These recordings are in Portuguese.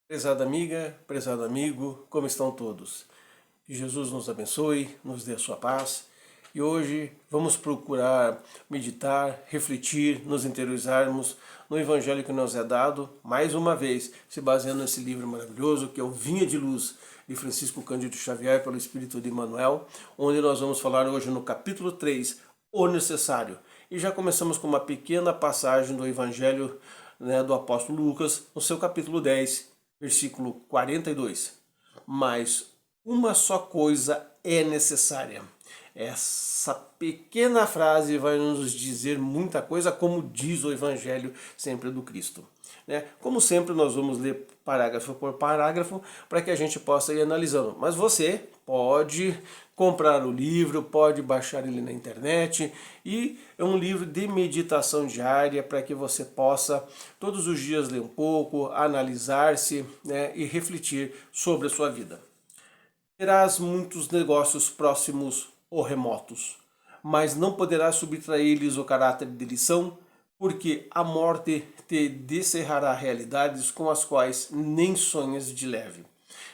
Prezada amiga, prezado amigo, como estão todos? Que Jesus nos abençoe, nos dê a sua paz. E hoje vamos procurar meditar, refletir, nos interiorizarmos no Evangelho que nos é dado, mais uma vez, se baseando nesse livro maravilhoso que é o Vinha de Luz, de Francisco Cândido Xavier, pelo Espírito de Emmanuel, onde nós vamos falar hoje no capítulo 3, O Necessário. E já começamos com uma pequena passagem do Evangelho do apóstolo Lucas, no seu capítulo 10, versículo 42. Mas uma só coisa é necessária. Essa pequena frase vai nos dizer muita coisa, como diz o Evangelho sempre do Cristo. Como sempre, nós vamos ler parágrafo por parágrafo para que a gente possa ir analisando. Mas você pode comprar o livro, pode baixar ele na internet, e é um livro de meditação diária para que você possa todos os dias ler um pouco, analisar-se, e refletir sobre a sua vida. Terás muitos negócios próximos ou remotos, mas não poderás subtrair-lhes o caráter de lição, porque a morte te descerrará realidades com as quais nem sonhas de leve.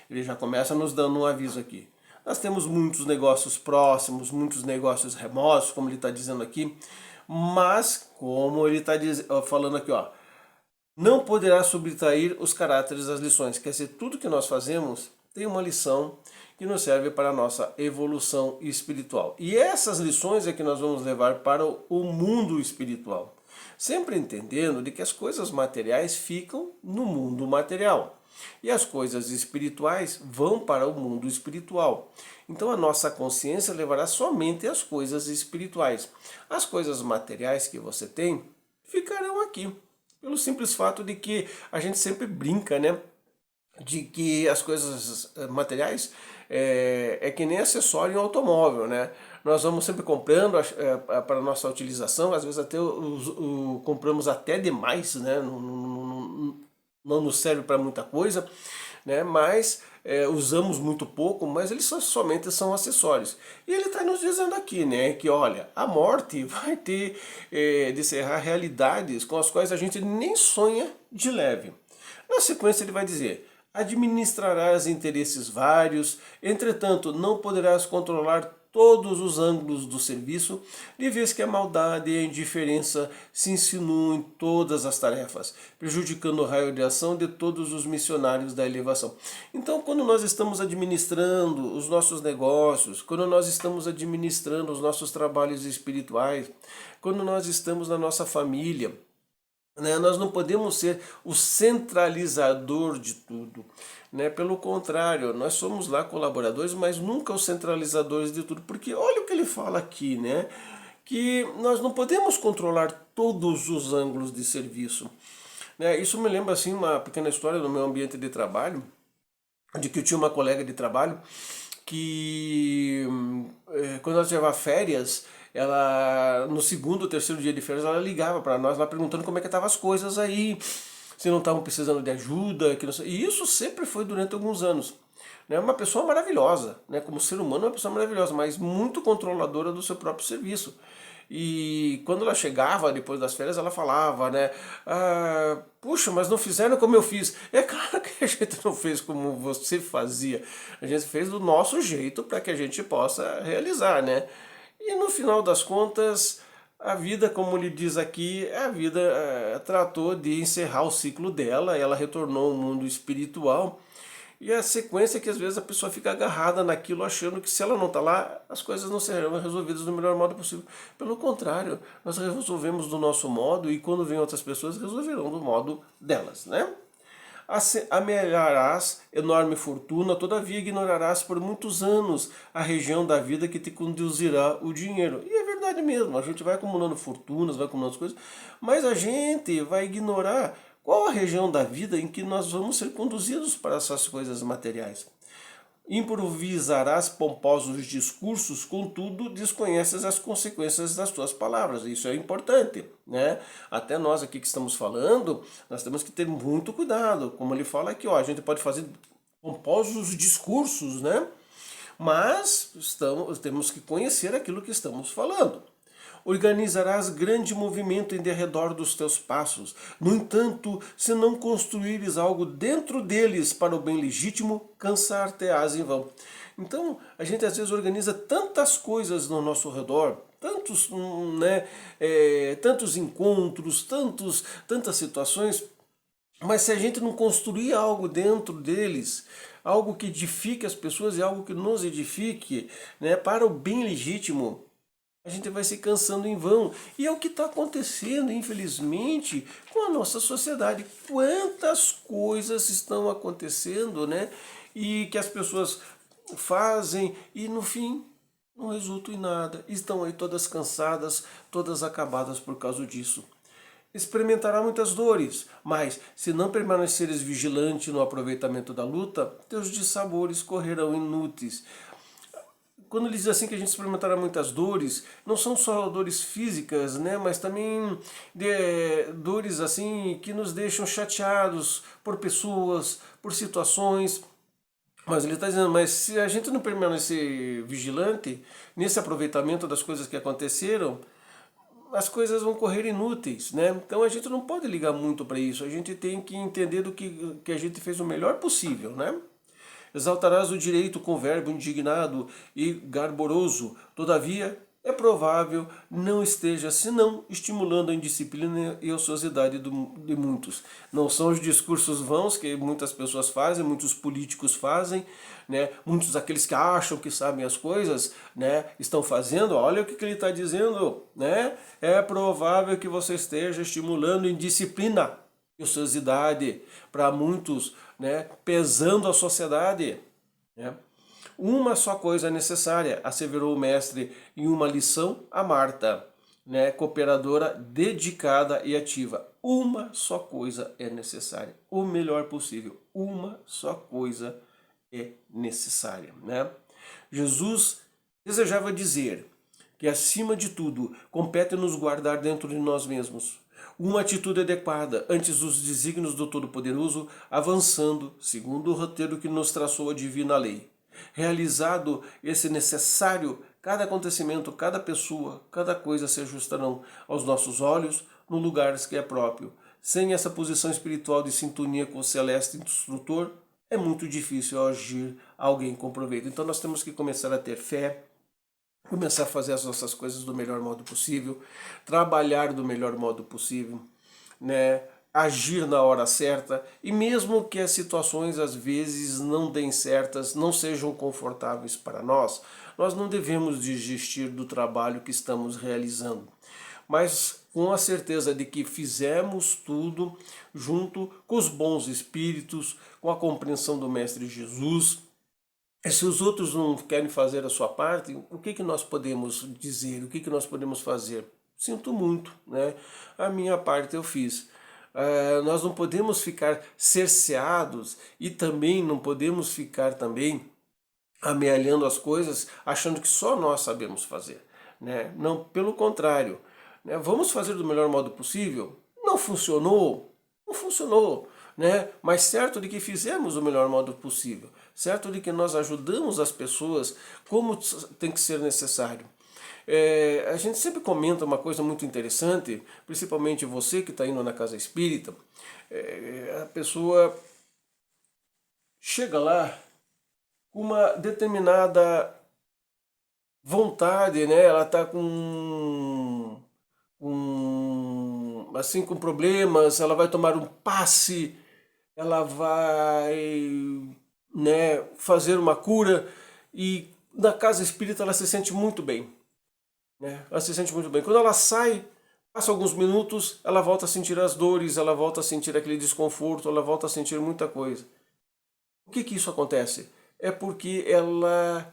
Ele já começa nos dando um aviso aqui. Nós temos muitos negócios próximos, muitos negócios remotos, como ele está dizendo aqui, mas como ele está falando aqui, não poderá subtrair os caráteres das lições. Quer dizer, tudo que nós fazemos tem uma lição que nos serve para a nossa evolução espiritual. E essas lições é que nós vamos levar para o mundo espiritual. Sempre entendendo de que as coisas materiais ficam no mundo material. E as coisas espirituais vão para o mundo espiritual. Então a nossa consciência levará somente as coisas espirituais. As coisas materiais que você tem ficarão aqui. Pelo simples fato de que a gente sempre brinca, de que as coisas materiais é que nem acessório em automóvel, Nós vamos sempre comprando para a nossa utilização, às vezes até compramos até demais, não nos serve para muita coisa, mas usamos muito pouco, mas eles somente são acessórios. E ele está nos dizendo aqui, que olha, a morte vai ter de encerrar realidades com as quais a gente nem sonha de leve. Na sequência ele vai dizer: administrarás interesses vários, entretanto não poderás controlar todos os ângulos do serviço, de vez que a maldade e a indiferença se insinuam em todas as tarefas, prejudicando o raio de ação de todos os missionários da elevação. Então, quando nós estamos administrando os nossos negócios, quando nós estamos administrando os nossos trabalhos espirituais, quando nós estamos na nossa família, nós não podemos ser o centralizador de tudo. Pelo contrário, nós somos lá colaboradores, mas nunca os centralizadores de tudo. Porque olha o que ele fala aqui, que nós não podemos controlar todos os ângulos de serviço. Isso me lembra assim uma pequena história do meu ambiente de trabalho, de que eu tinha uma colega de trabalho que quando ela tirava férias, ela no segundo ou terceiro dia de férias ela ligava para nós lá perguntando como é que estavam as coisas aí, se não estavam precisando de ajuda, que não sei. E isso sempre foi durante alguns anos. Uma pessoa maravilhosa, como ser humano, uma pessoa maravilhosa, mas muito controladora do seu próprio serviço. E quando ela chegava depois das férias, ela falava, puxa, mas não fizeram como eu fiz. É claro que a gente não fez como você fazia. A gente fez do nosso jeito para que a gente possa realizar, E no final das contas, a vida, como ele diz aqui, a vida tratou de encerrar o ciclo dela, ela retornou ao mundo espiritual. E a sequência é que às vezes a pessoa fica agarrada naquilo, achando que se ela não está lá, as coisas não serão resolvidas do melhor modo possível. Pelo contrário, nós resolvemos do nosso modo e quando vêm outras pessoas, resolverão do modo delas, Amelharás enorme fortuna, todavia ignorarás por muitos anos a região da vida que te conduzirá o dinheiro. E é verdade mesmo, a gente vai acumulando fortunas, vai acumulando as coisas, mas a gente vai ignorar qual a região da vida em que nós vamos ser conduzidos para essas coisas materiais. Improvisarás pomposos discursos, contudo desconheces as consequências das tuas palavras. Isso é importante, Até nós aqui que estamos falando, nós temos que ter muito cuidado. Como ele fala aqui, a gente pode fazer pomposos discursos, Mas temos que conhecer aquilo que estamos falando. organizarás grande movimento em derredor dos teus passos. No entanto, se não construíres algo dentro deles para o bem legítimo, cansar-te-ás em vão. Então, a gente às vezes organiza tantas coisas no nosso redor, tantos, tantos encontros, tantas situações, mas se a gente não construir algo dentro deles, algo que edifique as pessoas e algo que nos edifique, né, para o bem legítimo, a gente vai se cansando em vão. E é o que está acontecendo, infelizmente, com a nossa sociedade. Quantas coisas estão acontecendo, né? E que as pessoas fazem e no fim não resultam em nada. Estão aí todas cansadas, todas acabadas por causa disso. Experimentará muitas dores, mas se não permaneceres vigilante no aproveitamento da luta, teus dissabores correrão inúteis. Quando ele diz assim que a gente experimentará muitas dores, não são só dores físicas, né, mas também dores assim que nos deixam chateados por pessoas, por situações. Mas ele está dizendo, mas se a gente não permanecer vigilante nesse aproveitamento das coisas que aconteceram, as coisas vão correr inúteis, né? Então a gente não pode ligar muito para isso, a gente tem que entender do que a gente fez o melhor possível, né? Exaltarás o direito com verbo indignado e garboroso, todavia é provável não esteja senão estimulando a indisciplina e a ociosidade de muitos. Não são os discursos vãos que muitas pessoas fazem, muitos políticos fazem, né? Muitos daqueles que acham que sabem as coisas, né, estão fazendo. Olha o que ele está dizendo, né? É provável que você esteja estimulando indisciplina e ociosidade para muitos, né, pesando a sociedade, né? Uma só coisa é necessária, asseverou o mestre em uma lição a Marta, né, cooperadora dedicada e ativa. Uma só coisa é necessária, o melhor possível. Uma só coisa é necessária, né? Jesus desejava dizer que, acima de tudo, compete-nos guardar dentro de nós mesmos uma atitude adequada ante os desígnios do Todo-Poderoso, avançando segundo o roteiro que nos traçou a divina lei. Realizado esse necessário, cada acontecimento, cada pessoa, cada coisa se ajustarão aos nossos olhos no lugar que é próprio. Sem essa posição espiritual de sintonia com o celeste instrutor, é muito difícil agir alguém com proveito. Então nós temos que começar a ter fé, começar a fazer as nossas coisas do melhor modo possível, trabalhar do melhor modo possível, né? Agir na hora certa, e mesmo que as situações às vezes não deem certas, não sejam confortáveis para nós, nós não devemos desistir do trabalho que estamos realizando, mas com a certeza de que fizemos tudo junto com os bons espíritos, com a compreensão do Mestre Jesus. E se os outros não querem fazer a sua parte, o que nós podemos dizer? O que nós podemos fazer? Sinto muito, né? A minha parte eu fiz. Nós não podemos ficar cerceados e também não podemos ficar também amealhando as coisas achando que só nós sabemos fazer, né? Não, pelo contrário, né? Vamos fazer do melhor modo possível. Não funcionou? Não funcionou, né? Mas certo de que fizemos do melhor modo possível, certo de que nós ajudamos as pessoas como tem que ser necessário. A gente sempre comenta uma coisa muito interessante, principalmente você que está indo na casa espírita. A pessoa chega lá com uma determinada vontade, né? Ela está assim, com problemas, ela vai tomar um passe, ela vai, né, fazer uma cura, e na casa espírita ela se sente muito bem, né? Ela se sente muito bem. Quando ela sai, passa alguns minutos, ela volta a sentir as dores, ela volta a sentir aquele desconforto, ela volta a sentir muita coisa. Por que isso acontece? É porque ela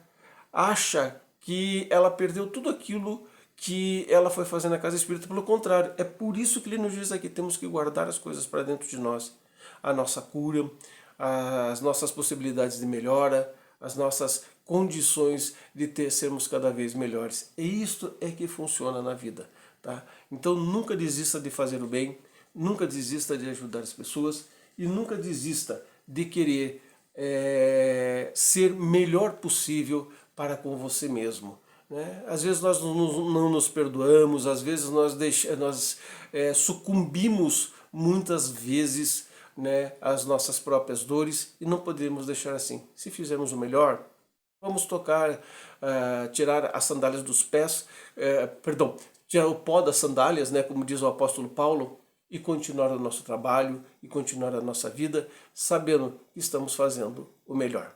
acha que ela perdeu tudo aquilo que ela foi fazer na casa espírita. Pelo contrário, é por isso que ele nos diz aqui, temos que guardar as coisas para dentro de nós. A nossa cura, as nossas possibilidades de melhora, as nossas condições de sermos cada vez melhores. E isto é que funciona na vida, tá? Então nunca desista de fazer o bem, nunca desista de ajudar as pessoas e nunca desista de querer ser melhor possível para com você mesmo. né? Às vezes nós não nos perdoamos, às vezes nós sucumbimos muitas vezes, né, às nossas próprias dores e não podemos deixar assim. Se fizermos o melhor, vamos tocar, tirar as sandálias dos pés, perdão, tirar o pó das sandálias, né, como diz o apóstolo Paulo, e continuar o nosso trabalho e continuar a nossa vida, sabendo que estamos fazendo o melhor.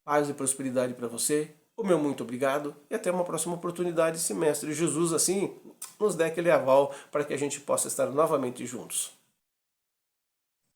Paz e prosperidade para você. O meu muito obrigado e até uma próxima oportunidade, se Mestre Jesus assim nos der aquele aval para que a gente possa estar novamente juntos.